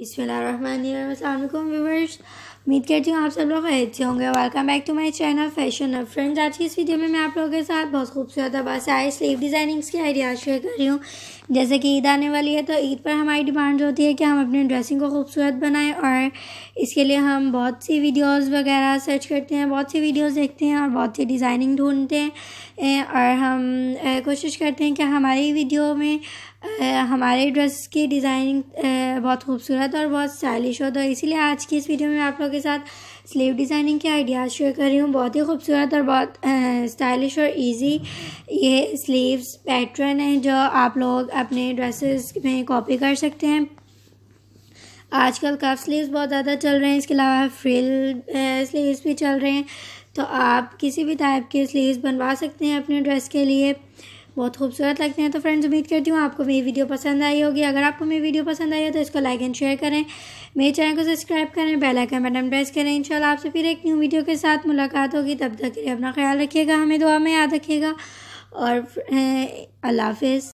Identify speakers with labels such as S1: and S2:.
S1: बिस्मिल्लाहिर्रहमानिर्रहीम। अस्सलाम वालेकुम व्यूअर्स, उम्मीद करती हूँ आप सब लोग खैरियत से होंगे। Welcome back to my channel Fashion Hub. Friends, आज की इस वीडियो में मैं आप लोगों के साथ बहुत खूबसूरत बासाइज स्लीव डिज़ाइनिंग्स की आइडियाज़ शेयर कर रही हूँ। जैसे कि ईद आने वाली है, तो ईद पर हमारी डिमांड होती है कि हम अपनी ड्रेसिंग को खूबसूरत बनाएं, और इसके लिए हम बहुत सी वीडियोस वगैरह सर्च करते हैं, बहुत सी वीडियोस देखते हैं और बहुत सी डिज़ाइनिंग ढूंढते हैं, और हम कोशिश करते हैं कि हमारी वीडियो में हमारे ड्रेस की डिज़ाइनिंग बहुत खूबसूरत और बहुत स्टाइलिश हो। तो इसीलिए आज की इस वीडियो में आप लोगों के साथ स्लीव डिज़ाइनिंग के आइडियाज़ शेयर कर रही हूँ। बहुत ही खूबसूरत और बहुत स्टाइलिश और इजी ये स्लीव्स पैटर्न है जो आप लोग अपने ड्रेसेस में कॉपी कर सकते हैं। आजकल कफ स्लीव्स बहुत ज़्यादा चल रहे हैं, इसके अलावा फ्रिल स्लीव्स भी चल रहे हैं। तो आप किसी भी टाइप के स्लीव्स बनवा सकते हैं अपने ड्रेस के लिए, बहुत खूबसूरत लगते हैं। तो फ्रेंड्स, उम्मीद करती हूँ आपको मेरी वीडियो पसंद आई होगी। अगर आपको मेरी वीडियो पसंद आई है तो इसको लाइक एंड शेयर करें, मेरे चैनल को सब्सक्राइब करें, बेल आइकन बटन प्रेस करें। इंशाल्लाह आपसे फिर एक न्यू वीडियो के साथ मुलाकात होगी। तब तक के लिए अपना ख्याल रखिएगा, हमें दुआ में याद रखिएगा, और अल्लाह हाफिज़।